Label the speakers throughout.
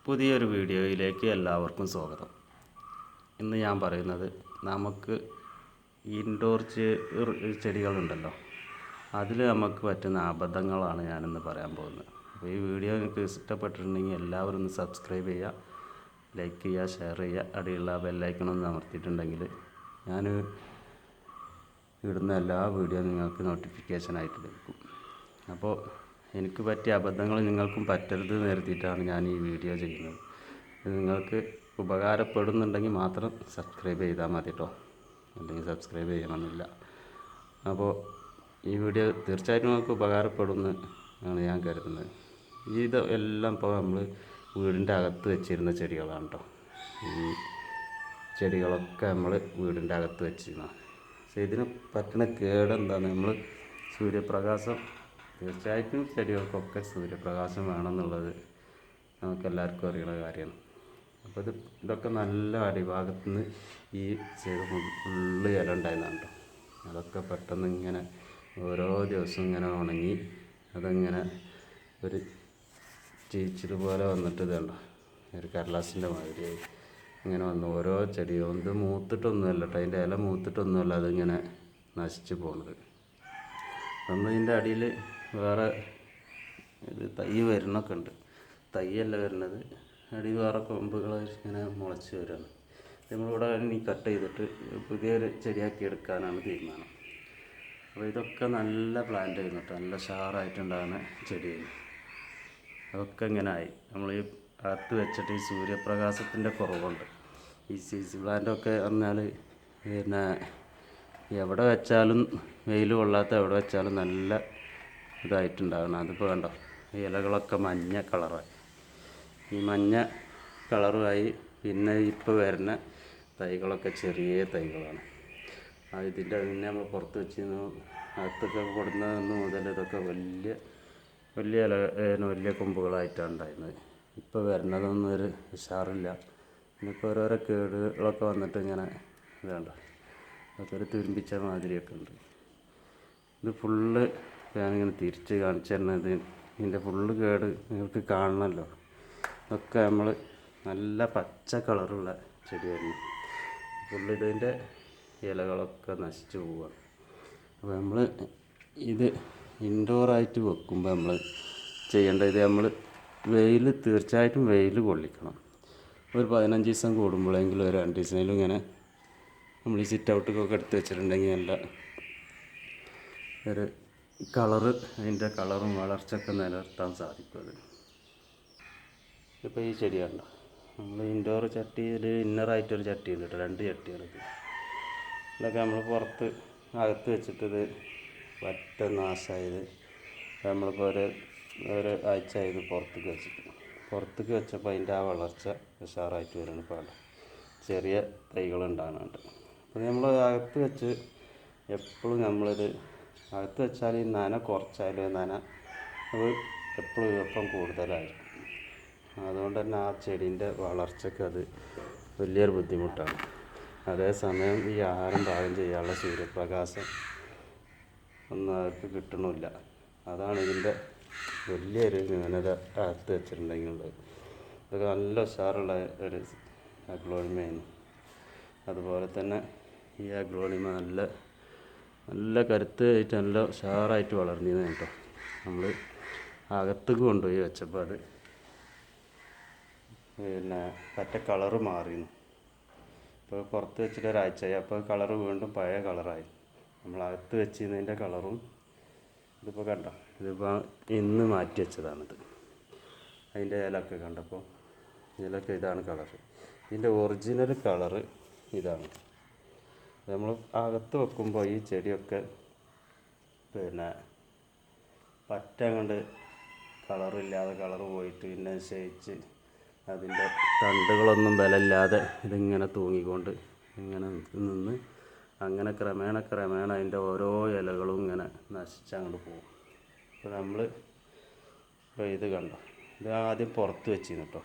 Speaker 1: പുതിയൊരു വീഡിയോയിലേക്ക് എല്ലാവർക്കും സ്വാഗതം. ഇന്ന് ഞാൻ പറയുന്നത് നമുക്ക് ഇൻഡോർ ചെടികളുണ്ടല്ലോ, അതിൽ നമുക്ക് പറ്റുന്ന അബദ്ധങ്ങളാണ് ഞാനിന്ന് പറയാൻ പോകുന്നത്. അപ്പോൾ ഈ വീഡിയോ നിങ്ങൾക്ക് ഇഷ്ടപ്പെട്ടിട്ടുണ്ടെങ്കിൽ എല്ലാവരും ഒന്ന് സബ്സ്ക്രൈബ് ചെയ്യുക, ലൈക്ക് ചെയ്യുക, ഷെയർ ചെയ്യുക. അടിയുള്ള ബെല്ലൈക്കണൊന്ന് അമർത്തിയിട്ടുണ്ടെങ്കിൽ ഞാൻ ഇടുന്ന എല്ലാ വീഡിയോ നിങ്ങൾക്ക് നോട്ടിഫിക്കേഷനായിട്ട് ലഭിക്കും. അപ്പോൾ എനിക്ക് പറ്റിയ അബദ്ധങ്ങൾ നിങ്ങൾക്കും പറ്റരുത് നേർത്തിയിട്ടാണ് ഞാൻ ഈ വീഡിയോ ചെയ്യുന്നത്. ഇത് നിങ്ങൾക്ക് ഉപകാരപ്പെടുന്നുണ്ടെങ്കിൽ മാത്രം സബ്സ്ക്രൈബ് ചെയ്താൽ മതി കേട്ടോ, അല്ലെങ്കിൽ സബ്സ്ക്രൈബ് ചെയ്യണമെന്നില്ല. അപ്പോൾ ഈ വീഡിയോ തീർച്ചയായിട്ടും നിങ്ങൾക്ക് ഉപകാരപ്പെടുമെന്ന് ആണ് ഞാൻ കരുതുന്നത്. ഇത് എല്ലാം ഇപ്പോൾ നമ്മൾ വീടിൻ്റെ അകത്ത് വെച്ചിരുന്ന ചെടികളാണ് കേട്ടോ. ഈ ചെടികളൊക്കെ നമ്മൾ വീടിൻ്റെ അകത്ത് വെച്ചിരുന്ന. പക്ഷേ ഇതിന് പറ്റുന്ന കേടെന്താണ്? നമ്മൾ സൂര്യപ്രകാശം, തീർച്ചയായിട്ടും ചെടികൾക്കൊക്കെ സൂര്യപ്രകാശം വേണമെന്നുള്ളത് നമുക്കെല്ലാവർക്കും അറിയുന്ന കാര്യമാണ്. അപ്പോൾ ഇതൊക്കെ നല്ല അടിഭാഗത്തു നിന്ന് ഈ ഫുള്ള് ഇല ഉണ്ടായിരുന്നാണ് കേട്ടോ. അതൊക്കെ പെട്ടെന്ന് ഇങ്ങനെ ഓരോ ദിവസവും ഇങ്ങനെ ഉണങ്ങി അതങ്ങനെ ഒരു ചീച്ചിൽ പോലെ വന്നിട്ട് ഇതുണ്ടോ, ഒരു കടലാസിൻ്റെ മാതിരിയായി ഇങ്ങനെ വന്നു. ഓരോ ചെടിയും ഇത് മൂത്തിട്ടൊന്നുമല്ല കേട്ടോ, അതിൻ്റെ ഇല മൂത്തിട്ടൊന്നുമല്ല അതിങ്ങനെ നശിച്ച് പോകുന്നത്. നമ്മളിതിൻ്റെ അടിയിൽ വേറെ ഇത് തൈ വരുന്നൊക്കെ ഉണ്ട്. തൈയല്ല വരുന്നത്, അടിയിൽ വേറെ കൊമ്പുകൾ ഇങ്ങനെ മുളച്ച് വരികയാണ്. നമ്മളിവിടെ ഇനി കട്ട് ചെയ്തിട്ട് പുതിയൊരു ചെടിയാക്കി എടുക്കാനാണ് തീരുമാനം. അപ്പോൾ ഇതൊക്കെ നല്ല പ്ലാന്റ് ആയിരുന്നു കേട്ടോ, നല്ല ഷാറായിട്ടുണ്ടാകുന്ന ചെടിയായിരുന്നു. അതൊക്കെ ഇങ്ങനെ ആയി. നമ്മൾ ഈ അകത്ത് വെച്ചിട്ട് ഈ സൂര്യപ്രകാശത്തിൻ്റെ കുറവുണ്ട്. ഈ സീസി പ്ലാന്റൊക്കെ പറഞ്ഞാൽ പിന്നെ എവിടെ വെച്ചാലും വെയിൽ കൊള്ളാത്ത എവിടെ വെച്ചാലും നല്ല ഇതായിട്ടുണ്ടാകണം. അതിപ്പോൾ കണ്ടോ, ഈ ഇലകളൊക്കെ മഞ്ഞ കളറായി. ഈ മഞ്ഞ കളറുമായി. പിന്നെ ഇപ്പോൾ വരുന്ന തൈകളൊക്കെ ചെറിയ തൈകളാണ്. ഇതിൻ്റെ പിന്നെ നമ്മൾ പുറത്ത് വെച്ചിരുന്നു, അകത്തൊക്കെ കൊടുന്നതെന്ന് മുതൽ ഇതൊക്കെ വലിയ വലിയ ഇല വലിയ കൊമ്പുകളായിട്ടാണ് ഉണ്ടായിരുന്നത്. ഇപ്പോൾ വരുന്നതൊന്നും ഒരു ഉഷാറില്ല. ഇന്നിപ്പോൾ ഓരോരോ കേടുകളൊക്കെ വന്നിട്ട് ഇങ്ങനെ ഇതുണ്ടോ, അതൊക്കെ ഒരു തുരുമ്പിച്ച മാതിരിയൊക്കെ ഉണ്ട്. ഇത് ഫുള്ള് ഞാനിങ്ങനെ തിരിച്ച് കാണിച്ചു തരുന്നത്. ഇതിൻ്റെ ഫുള്ള് കേട് നിങ്ങൾക്ക് കാണണമല്ലോ. ഇതൊക്കെ നമ്മൾ നല്ല പച്ച കളറുള്ള ചെടിയായിരുന്നു. ഫുള്ള് ഇതിൻ്റെ ഇലകളൊക്കെ നശിച്ചു പോവുകയാണ്. അപ്പോൾ നമ്മൾ ഇത് ഇൻഡോറായിട്ട് വെക്കുമ്പോൾ നമ്മൾ ചെയ്യേണ്ടത്, നമ്മൾ വെയിൽ, തീർച്ചയായിട്ടും വെയിൽ കൊള്ളിക്കണം. ഒരു 15 ദിവസം കൂടുമ്പോഴെങ്കിലും ഒരു 2 ദിവസമെങ്കിലും ഇങ്ങനെ നമ്മൾ ഈ സിറ്റ് ഔട്ടൊക്കെ എടുത്ത് വെച്ചിട്ടുണ്ടെങ്കിൽ നല്ല ഒരു കളറ്, അതിൻ്റെ കളറും വളർച്ചയൊക്കെ നിലനിർത്താൻ സാധിക്കും. അത് ഇപ്പോൾ ഈ ചെടിയുണ്ടോ, നമ്മൾ ഇൻഡോർ ചട്ടിയിൽ ഇന്നറായിട്ടൊരു ചട്ടി ഉണ്ട് കേട്ടോ, 2 ചട്ടികളൊക്കെ. ഇതൊക്കെ നമ്മൾ പുറത്ത് അകത്ത് വെച്ചിട്ട് ഇത് പറ്റ നാശമായത്. നമ്മളിപ്പോൾ ഒരു ആഴ്ച ആയത് പുറത്തേക്ക് വെച്ചപ്പോൾ അതിൻ്റെ ആ വളർച്ച ഉഷാറായിട്ട് വരുന്നു. ഇപ്പോൾ ചെറിയ തൈകളുണ്ടാകുന്നുണ്ട്. അപ്പോൾ നമ്മൾ അകത്ത് വെച്ച് എപ്പോഴും നമ്മളിത് അകത്ത് വെച്ചാൽ ഈ നന കുറച്ചായാലും അത് എപ്പോഴും ഈർപ്പം കൂടുതലായിരിക്കും. അതുകൊണ്ട് തന്നെ ആ ചെടീൻ്റെ വളർച്ചയ്ക്ക് അത് വലിയൊരു ബുദ്ധിമുട്ടാണ്. അതേസമയം ഈ ആഹാരം പാകം ചെയ്യാനുള്ള സൂര്യപ്രകാശം ഒന്നും അവർക്ക് കിട്ടണമില്ല. അതാണ് ഇതിൻ്റെ വലിയൊരു ന്യൂനത അകത്ത് വെച്ചിട്ടുണ്ടെങ്കിലുള്ളത്. ഇതൊക്കെ നല്ല ഉഷാറുള്ള ഒരു അഗ്ലോണിമയാണ്. അതുപോലെ തന്നെ ഈ അഗ്ലോണിമ നല്ല കരുത്തായിട്ട് നല്ല ഉഷാറായിട്ട് വളർന്നിരുന്നു കേട്ടോ. നമ്മൾ അകത്തേക്ക് കൊണ്ടുപോയി വെച്ചപ്പോൾ അത് പിന്നെ പറ്റ കളറ് മാറിയിരുന്നു. ഇപ്പോൾ പുറത്ത് വെച്ചിട്ട് ഒരാഴ്ചയായി, അപ്പോൾ കളറ് വീണ്ടും പഴയ കളറായി. നമ്മളകത്ത് വെച്ചിരുന്നതിൻ്റെ കളറും ഇതിപ്പോൾ കണ്ടോ, ഇതിപ്പോൾ ഇന്ന് മാറ്റി വെച്ചതാണിത്. അതിൻ്റെ ഇലയൊക്കെ കണ്ടപ്പോൾ ഇതിലൊക്കെ ഇതാണ് കളറ്. ഇതിൻ്റെ ഒറിജിനൽ കളറ് ഇതാണ്. നമ്മൾ അകത്ത് വെക്കുമ്പോൾ ഈ ചെടിയൊക്കെ പിന്നെ പറ്റ അങ്ങോട്ട് കളറില്ലാതെ കളറ് പോയിട്ട് പിന്നെ ക്ഷയിച്ച് അതിൻ്റെ തണ്ടുകളൊന്നും ബലമില്ലാതെ ഇതിങ്ങനെ തൂങ്ങിക്കൊണ്ട് ഇങ്ങനെ നിന്ന് അങ്ങനെ ക്രമേണ അതിൻ്റെ ഓരോ ഇലകളും ഇങ്ങനെ നശിച്ചങ്ങോട്ട് പോകും. അപ്പോൾ നമ്മൾ ഇപ്പോൾ ഇത് കണ്ടോ, ഇത് ആദ്യം പുറത്ത് വെച്ചിരുന്നു കേട്ടോ.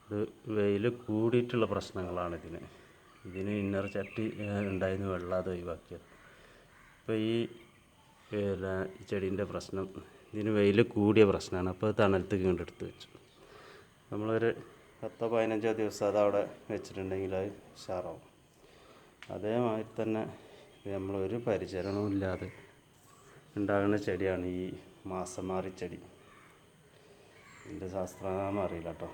Speaker 1: ഇത് വെയിൽ കൂടിയിട്ടുള്ള പ്രശ്നങ്ങളാണ് ഇതിന് ഇന്നർ ചട്ടി ഉണ്ടായിരുന്നു, വെള്ളം അത് ഒഴിവാക്കിയത്. ഇപ്പോൾ ഈ ചെടീൻ്റെ പ്രശ്നം ഇതിന് വെയിൽ കൂടിയ പ്രശ്നമാണ്. അപ്പോൾ തണലത്ത് കണ്ടെടുത്ത് വെച്ചു. നമ്മളൊരു 10-15 ദിവസം അതവിടെ വെച്ചിട്ടുണ്ടെങ്കിൽ അത് ഉഷാറാവും. അതേമാതിരി തന്നെ നമ്മളൊരു പരിചരണവും ഇല്ലാതെ ഉണ്ടാകുന്ന ചെടിയാണ് ഈ മാസമാറി ചെടി. ഇതിൻ്റെ ശാസ്ത്രനാമം അറിയില്ല കേട്ടോ.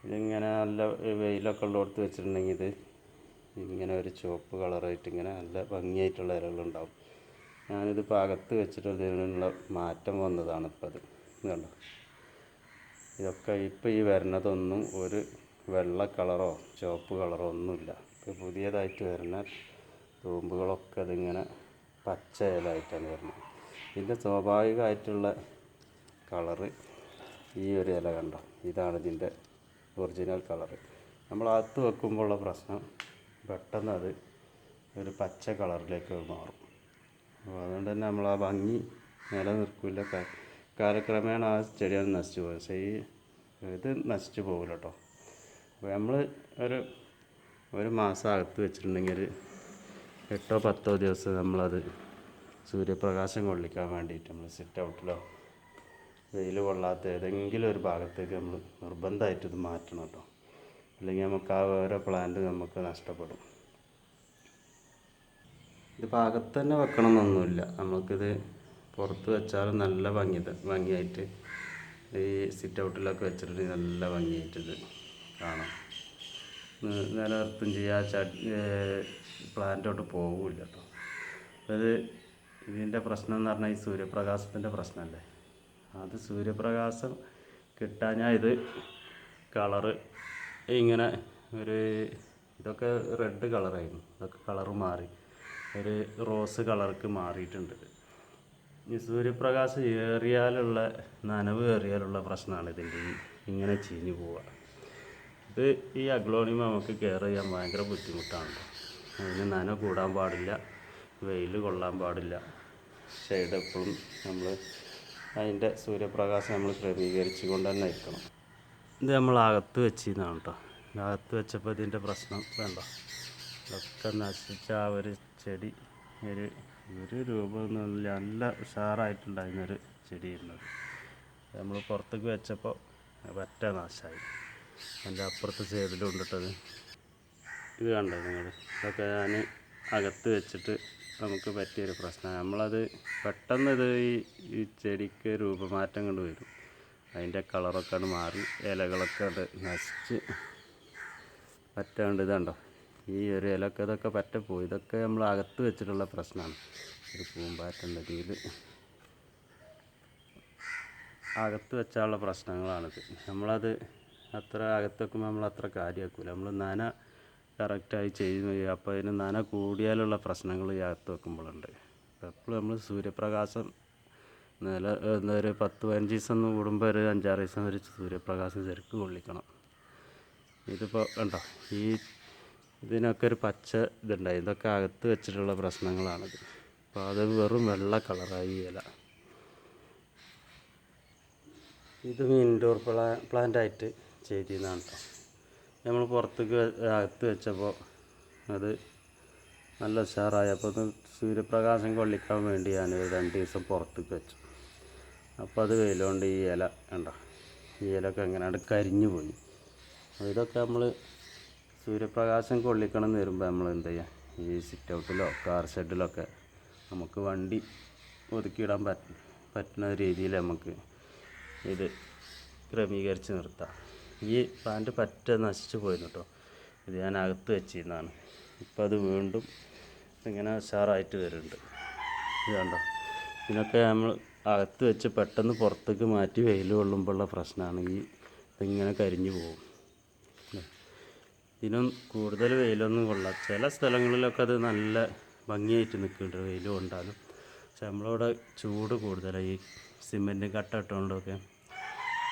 Speaker 1: ഇതിങ്ങനെ നല്ല വെയിലൊക്കെ ഉള്ളിടത്ത് വെച്ചിട്ടുണ്ടെങ്കിൽ ഇങ്ങനെ ഒരു ചുവപ്പ് കളറായിട്ട് ഇങ്ങനെ നല്ല ഭംഗിയായിട്ടുള്ള ഇലകളുണ്ടാവും. ഞാനിതിപ്പോൾ അകത്ത് വെച്ചിട്ട് ഇതിനുള്ള മാറ്റം വന്നതാണ് ഇപ്പോൾ അത് കണ്ടോ. ഇതൊക്കെ ഇപ്പോൾ ഈ വരുന്നതൊന്നും ഒരു വെള്ള കളറോ ചുവപ്പ് കളറോ ഒന്നുമില്ല. ഇപ്പോൾ പുതിയതായിട്ട് വരുന്ന തൂമ്പുകളൊക്കെ അതിങ്ങനെ പച്ച ഇലയായിട്ടാണ് വരുന്നത്. ഇതിൻ്റെ സ്വാഭാവികമായിട്ടുള്ള കളറ് ഈ ഒരു ഇല കണ്ടോ, ഇതാണ് ഇതിൻ്റെ ഒറിജിനൽ കളറ്. നമ്മൾ അകത്ത് വെക്കുമ്പോഴുള്ള പ്രശ്നം പെട്ടെന്ന് അത് ഒരു പച്ച കളറിലേക്ക് മാറും. അപ്പോൾ അതുകൊണ്ട് തന്നെ നമ്മൾ ആ ഭംഗി നിലനിൽക്കില്ല. കാലക്രമേണ ആ ചെടികൾ നശിച്ചു പോകും. പക്ഷേ ഇത് നശിച്ചു പോകില്ല കേട്ടോ. അപ്പോൾ നമ്മൾ ഒരു മാസം അകത്ത് വെച്ചിട്ടുണ്ടെങ്കിൽ 8-10 ദിവസം നമ്മളത് സൂര്യപ്രകാശം കൊള്ളിക്കാൻ വേണ്ടിയിട്ട് നമ്മൾ സിറ്റ് ഔട്ടിലോ വെയിൽ കൊള്ളാത്ത ഏതെങ്കിലും ഒരു ഭാഗത്തേക്ക് നമ്മൾ നിർബന്ധമായിട്ട് ഇത് മാറ്റണം കേട്ടോ. അല്ലെങ്കിൽ നമുക്ക് ആ ഓരോ പ്ലാന്റ് നമുക്ക് നഷ്ടപ്പെടും. ഇതിപ്പോൾ അകത്ത് തന്നെ വെക്കണം എന്നൊന്നുമില്ല. നമുക്കിത് പുറത്ത് വെച്ചാലും നല്ല ഭംഗിയായിട്ട് ഈ സിറ്റ് ഔട്ടിലൊക്കെ വെച്ചിട്ട് നല്ല ഭംഗിയായിട്ട് ഇത് കാണാം. നിലനിർത്തും ചെയ്യുക, പ്ലാന്റോട്ട് പോകില്ല കേട്ടോ. അത് ഇതിൻ്റെ പ്രശ്നം എന്ന് പറഞ്ഞാൽ ഈ സൂര്യപ്രകാശത്തിൻ്റെ പ്രശ്നമല്ലേ. അത് സൂര്യപ്രകാശം കിട്ടാഞ്ഞാൽ ഇത് കളറ് ഇങ്ങനെ ഇതൊക്കെ റെഡ് കളറായിരുന്നു. ഇതൊക്കെ കളറ് മാറി ഒരു റോസ് കളർക്ക് മാറിയിട്ടുണ്ട്. ഈ സൂര്യപ്രകാശം ഏറിയാലുള്ള നനവ് ഏറിയാലുള്ള പ്രശ്നമാണ് ഇതിൻ്റെ ഇങ്ങനെ ചീഞ്ഞു പോവുക. ഇത് ഈ അഗ്ലോണിമ നമുക്ക് കെയർ ചെയ്യാൻ ഭയങ്കര ബുദ്ധിമുട്ടാണ്. അതിന് നനവ് കൂടാൻ പാടില്ല, വെയിൽ കൊള്ളാൻ പാടില്ല. ഷെയ്ഡ് എപ്പോഴും നമ്മൾ അതിൻ്റെ സൂര്യപ്രകാശം നമ്മൾ ക്രമീകരിച്ച് കൊണ്ട് തന്നെ ഇരിക്കണം. ഇത് നമ്മൾ അകത്ത് വെച്ചിരുന്നതാണ് കേട്ടോ. അകത്ത് വെച്ചപ്പോൾ ഇതിൻ്റെ പ്രശ്നം വേണ്ട, ഇതൊക്കെ നശിച്ച ആ ഒരു ചെടി ഒരു രൂപമൊന്നുമില്ല, നല്ല ഉഷാറായിട്ടുണ്ടായിരുന്നൊരു ചെടിയിരുന്നത്. നമ്മൾ പുറത്തേക്ക് വെച്ചപ്പോൾ പറ്റ നാശമായി. അതിൻ്റെ അപ്പുറത്ത് സൈഡിലും ഉണ്ടിട്ടത് ഇത് കണ്ടോ നിങ്ങൾ. ഇതൊക്കെ ഞാൻ അകത്ത് വെച്ചിട്ട് നമുക്ക് പറ്റിയൊരു പ്രശ്നമാണ്. നമ്മളത് പെട്ടെന്ന് ഈ ചെടിക്ക് രൂപമാറ്റം കൊണ്ട് വരും. അതിൻ്റെ കളറൊക്കെ മാറി ഇലകളൊക്കെ നശിച്ച് പറ്റാണ്ട് ഇതുണ്ടോ. ഈ ഒരു ഇതൊക്കെ പറ്റപ്പോയി. ഇതൊക്കെ നമ്മൾ അകത്ത് വെച്ചിട്ടുള്ള പ്രശ്നമാണ്. ഒരു പൂമ്പാറ്റൻ്റെ ഇതിൽ അകത്ത് വെച്ചാലുള്ള പ്രശ്നങ്ങളാണിത്. നമ്മളത് അത്ര അകത്ത് വെക്കുമ്പോൾ നമ്മൾ അത്ര കാര്യമാക്കില്ല. നമ്മൾ നന കറക്റ്റായി ചെയ്യുന്നു. അപ്പോൾ അതിന് നന കൂടിയാലുള്ള പ്രശ്നങ്ങൾ ഈ അകത്ത് വെക്കുമ്പോഴുണ്ട്. എപ്പോഴും നമ്മൾ സൂര്യപ്രകാശം ഒരു 10-15 ദിവസം കൂടുമ്പോൾ ഒരു 5-6 ദിവസം ഒരു സൂര്യപ്രകാശം ശരിക്കും കൊള്ളിക്കണം. ഇതിപ്പോൾ കണ്ടോ, ഇതിനൊക്കെ ഒരു പച്ച ഇതുണ്ടായി. ഇതൊക്കെ അകത്ത് വെച്ചിട്ടുള്ള പ്രശ്നങ്ങളാണിത്. അപ്പോൾ അത് വെറും വെള്ള കളറായി ഇല. ഇതും ഇൻഡോർ പ്ലാന്റായിട്ട് ചെയ്തിരുന്നതാണ് കേട്ടോ. നമ്മൾ പുറത്തേക്ക് അകത്ത് വെച്ചപ്പോൾ അത് നല്ല ഉഷാറായപ്പോൾ സൂര്യപ്രകാശം കൊള്ളിക്കാൻ വേണ്ടി ഞാൻ 2 ദിവസം പുറത്തേക്ക് വെച്ചു. അപ്പോൾ അത് വെയിലുകൊണ്ട് ഈ ഇല കണ്ടോ, ഈ ഇലയൊക്കെ എങ്ങനെയാണ് കരിഞ്ഞു പോയി. അപ്പോൾ ഇതൊക്കെ നമ്മൾ സൂര്യപ്രകാശം കൊള്ളിക്കണം എന്ന് വരുമ്പോൾ നമ്മൾ എന്ത് ചെയ്യുക, ഈ സിറ്റ് ഔട്ടിലോ കാർ ഷെഡിലൊക്കെ നമുക്ക് വണ്ടി ഒതുക്കിയിടാൻ പറ്റുന്ന രീതിയിൽ നമുക്ക് ഇത് ക്രമീകരിച്ച് നിർത്താം. ഈ പ്ലാന്റ് പറ്റ നശിച്ചു പോയിരുന്നു കേട്ടോ. ഇത് ഞാൻ അകത്ത് വെച്ചിരുന്നതാണ്. ഇപ്പോൾ അത് വീണ്ടും ഇങ്ങനെ ഉഷാറായിട്ട് വരുന്നുണ്ട്. ഇത് കണ്ടോ, ഇതിനൊക്കെ നമ്മൾ അകത്ത് വെച്ച് പെട്ടെന്ന് പുറത്തേക്ക് മാറ്റി വെയിൽ കൊള്ളുമ്പോഴുള്ള പ്രശ്നമാണ് ഇതിങ്ങനെ കരിഞ്ഞു പോകും. ഇതിനും കൂടുതൽ വെയിലൊന്നും കൊള്ളാം. ചില സ്ഥലങ്ങളിലൊക്കെ അത് നല്ല ഭംഗിയായിട്ട് നിൽക്കുന്നുണ്ട് വെയിൽ കൊണ്ടാലും. പക്ഷെ നമ്മളിവിടെ ചൂട് കൂടുതലാണ്. ഈ സിമെൻറ്റ് കട്ട ഇട്ടുകൊണ്ടൊക്കെ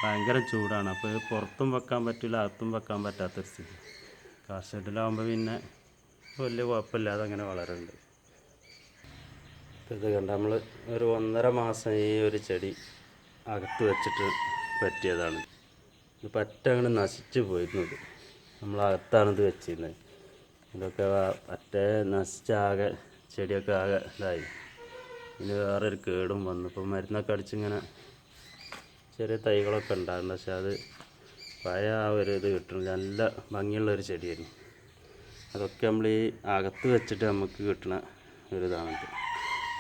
Speaker 1: ഭയങ്കര ചൂടാണ്. അപ്പോൾ പുറത്തും വെക്കാൻ പറ്റില്ല, അകത്തും വെക്കാൻ പറ്റാത്തൊരു സ്ഥിതി. കാർ ഷെഡിലാകുമ്പോൾ പിന്നെ വലിയ കുഴപ്പമില്ലാതെ അങ്ങനെ വളരുന്നുണ്ട്. ഇത് കണ്ട നമ്മൾ ഒരു 1.5 മാസം ഈ ഒരു ചെടി അകത്ത് വെച്ചിട്ട് പറ്റിയതാണ്. ഇത് പറ്റ അങ്ങനെ നശിച്ചു പോയിരുന്നത്. നമ്മളകത്താണിത് വെച്ചിരുന്നത്. ഇതൊക്കെ പറ്റേ നശിച്ചാകെ ചെടിയൊക്കെ ആകെ ഇതായി. ഇതിന് വേറൊരു കേടും വന്നു. ഇപ്പോൾ മരുന്നൊക്കെ അടിച്ചിങ്ങനെ ചെറിയ തൈകളൊക്കെ ഉണ്ടാകുന്നുണ്ട്. പക്ഷെ അത് പഴയ ആ ഒരു ഇത് കിട്ടുന്നില്ല. നല്ല ഭംഗിയുള്ളൊരു ചെടിയായിരുന്നു. അതൊക്കെ നമ്മൾ ഈ അകത്ത് വെച്ചിട്ട് നമുക്ക് കിട്ടുന്ന ഒരിതാണിത്.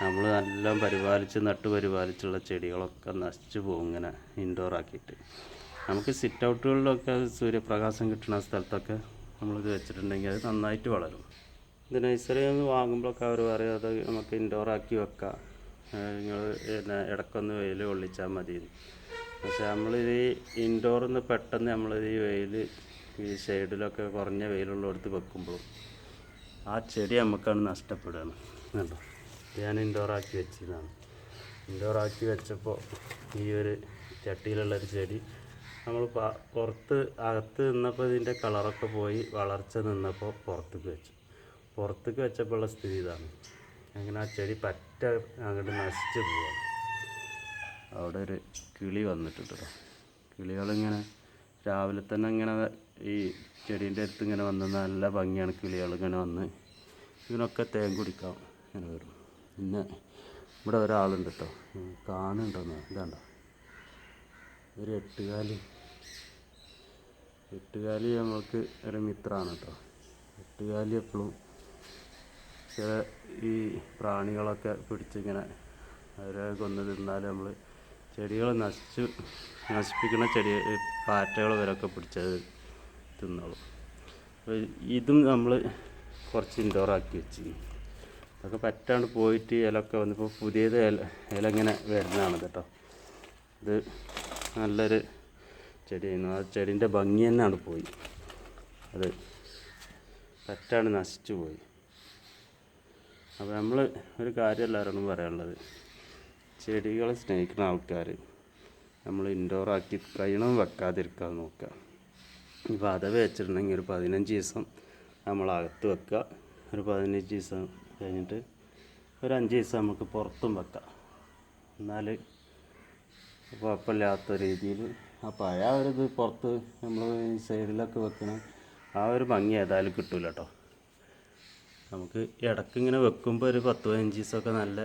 Speaker 1: നമ്മൾ നല്ല പരിപാലിച്ചുള്ള ചെടികളൊക്കെ നശിച്ചു പോകും ഇങ്ങനെ ഇൻഡോർ ആക്കിയിട്ട്. നമുക്ക് സിറ്റ് ഔട്ടുകളിലൊക്കെ സൂര്യപ്രകാശം കിട്ടുന്ന സ്ഥലത്തൊക്കെ നമ്മളിത് വെച്ചിട്ടുണ്ടെങ്കിൽ അത് നന്നായിട്ട് വളരും. ഇത് നഴ്സറിയിൽ നിന്ന് വാങ്ങുമ്പോഴൊക്കെ അവർ പറയും അത് നമുക്ക് ഇൻഡോർ ആക്കി വെക്കാം, നിങ്ങൾ പിന്നെ ഇടയ്ക്കൊന്ന് വെയിൽ കൊള്ളിച്ചാൽ മതി. പക്ഷെ നമ്മളിത് ഇൻഡോറിൽ നിന്ന് പെട്ടെന്ന് നമ്മളിത് ഈ വെയിൽ ഈ ഷെയ്ഡിലൊക്കെ കുറഞ്ഞ വെയിലുള്ളിടത്ത് വെക്കുമ്പോൾ ആ ചെടി നമുക്കാണ് നഷ്ടപ്പെടുകയാണ്. കണ്ടോ, ഞാൻ ഇൻഡോറാക്കി വെച്ചതാണ്. ഇൻഡോറാക്കി വെച്ചപ്പോൾ ഈ ഒരു ചട്ടിയിലുള്ളൊരു ചെടി നമ്മൾ അകത്ത് നിന്നപ്പോൾ ഇതിൻ്റെ കളറൊക്കെ പോയി വളർച്ച നിന്നപ്പോൾ പുറത്തേക്ക് വെച്ചപ്പോഴുള്ള സ്ഥിതി ഇതാണ്. അങ്ങനെ ആ ചെടി അങ്ങോട്ട് നശിച്ച് പോവുകയാണ്. അവിടെ ഒരു കിളി വന്നിട്ടുണ്ട് കേട്ടോ. കിളികളിങ്ങനെ രാവിലെ തന്നെ ഇങ്ങനെ ഈ ചെടീൻ്റെ അടുത്ത് ഇങ്ങനെ വന്ന് നല്ല ഭംഗിയാണ്. കിളികളിങ്ങനെ വന്ന് ഇതിനൊക്കെ തേൻ കുടിക്കാം ഇങ്ങനെ വരും. പിന്നെ ഇവിടെ ഒരാളുണ്ട് കേട്ടോ, കാണുന്നുണ്ടോന്ന്, ഇതാണ്ടോ ഒരു എട്ടുകാലി നമ്മൾക്ക് ഒരു മിത്രമാണ് കേട്ടോ. എട്ടുകാലി എപ്പോഴും ചില ഈ പ്രാണികളൊക്കെ പിടിച്ചിങ്ങനെ അവരെ കൊന്ന് തിന്നാൽ നമ്മൾ ചെടികൾ നശിപ്പിക്കുന്ന പാറ്റകൾ വരെയൊക്കെ പിടിച്ചത് തിന്നോളും. അപ്പോൾ ഇതും നമ്മൾ കുറച്ച് ഇൻഡോറാക്കി വെച്ച് അതൊക്കെ പറ്റാണ്ട് പോയിട്ട് ഇലയൊക്കെ വന്നപ്പോൾ പുതിയത് ഇല ഇങ്ങനെ വരുന്നതാണ് കേട്ടോ. ഇത് നല്ലൊരു ചെടിയായിരുന്നു. ആ ചെടീൻ്റെ ഭംഗി തന്നെയാണ് പോയി. അത് പറ്റാണ്ട് നശിച്ചു പോയി. അപ്പോൾ നമ്മൾ ഒരു കാര്യം എല്ലാവരോടും പറയാനുള്ളത്, ചെടികളെ സ്നേഹിക്കുന്ന ആൾക്കാർ നമ്മൾ ഇൻഡോറാക്കി കഴിയണം വെക്കാതിരിക്കാൻ നോക്കുക. ഇപ്പോൾ അഥവാ വെച്ചിട്ടുണ്ടെങ്കിൽ ഒരു 15 ദിവസം നമ്മളകത്ത് വെക്കുക. ഒരു 15 ദിവസം കഴിഞ്ഞിട്ട് ഒരു 5 ദിവസം നമുക്ക് പുറത്തും വെക്കാം. എന്നാൽ കുഴപ്പമില്ലാത്ത രീതിയിൽ ആ പഴയ ഒരു ഇത് പുറത്ത് നമ്മൾ സൈഡിലൊക്കെ വെക്കണം ആ ഒരു ഭംഗി ഏതായാലും കിട്ടില്ല കേട്ടോ. നമുക്ക് ഇടയ്ക്ക് ഇങ്ങനെ വെക്കുമ്പോൾ ഒരു 10-15 ദിവസമൊക്കെ നല്ല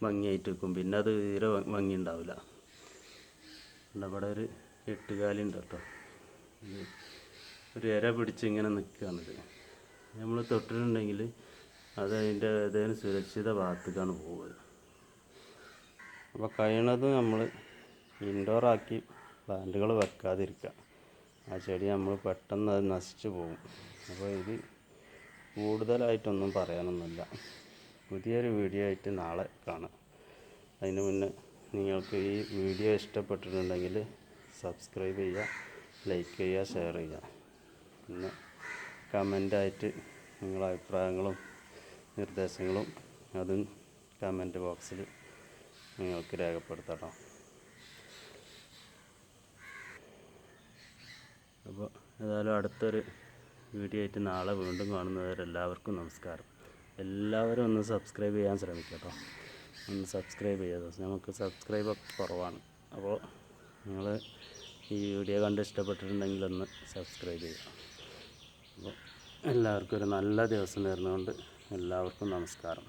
Speaker 1: ഭംഗിയായിട്ട് വെക്കും. പിന്നെ അത് തീരെ ഭംഗി ഉണ്ടാവില്ല. ഇവിടെ ഒരു എട്ടുകാലുണ്ട് കേട്ടോ. ഒരു ഇര പിടിച്ച് ഇങ്ങനെ നിൽക്കുകയാണിത്. നമ്മൾ തൊട്ടിട്ടുണ്ടെങ്കിൽ അത് അതിൻ്റെ ഏതെങ്കിലും സുരക്ഷിത ഭാഗത്തേക്കാണ് പോകുന്നത്. അപ്പോൾ കഴിയണത് നമ്മൾ ഇൻഡോറാക്കി പ്ലാന്റുകൾ വെക്കാതിരിക്കുക. ആ ചെടി നമ്മൾ പെട്ടെന്ന് അത് നശിച്ചു പോകും. അപ്പോൾ ഇത് കൂടുതലായിട്ടൊന്നും പറയാനൊന്നുമില്ല. പുതിയൊരു വീഡിയോ ആയിട്ട് നാളെ കാണാം. അതിന് മുന്നേ നിങ്ങൾക്ക് ഈ വീഡിയോ ഇഷ്ടപ്പെട്ടിട്ടുണ്ടെങ്കിൽ സബ്സ്ക്രൈബ് ചെയ്യുക, ലൈക്ക് ചെയ്യുക, ഷെയർ ചെയ്യുക. പിന്നെ കമൻ്റായിട്ട് നിങ്ങളുടെ അഭിപ്രായങ്ങളും നിർദ്ദേശങ്ങളും അതും കമൻറ്റ് ബോക്സിൽ നിങ്ങൾക്ക് രേഖപ്പെടുത്തണം. അപ്പോൾ ഏതായാലും അടുത്തൊരു വീഡിയോ ആയിട്ട് നാളെ വീണ്ടും കാണുന്നവരെല്ലാവർക്കും നമസ്കാരം. എല്ലാവരും ഒന്ന് സബ്സ്ക്രൈബ് ചെയ്യാൻ ശ്രമിക്കുക കേട്ടോ. ഒന്ന് സബ്സ്ക്രൈബ് ചെയ്യാതെ, നമുക്ക് സബ്സ്ക്രൈബൊക്കെ കുറവാണ്. അപ്പോൾ നിങ്ങൾ ഈ വീഡിയോ കണ്ട് ഇഷ്ടപ്പെട്ടിട്ടുണ്ടെങ്കിൽ ഒന്ന് സബ്സ്ക്രൈബ് ചെയ്യുക. അപ്പോൾ എല്ലാവർക്കും ഒരു നല്ല ദിവസം നേർന്നുകൊണ്ട് എല്ലാവർക്കും നമസ്കാരം.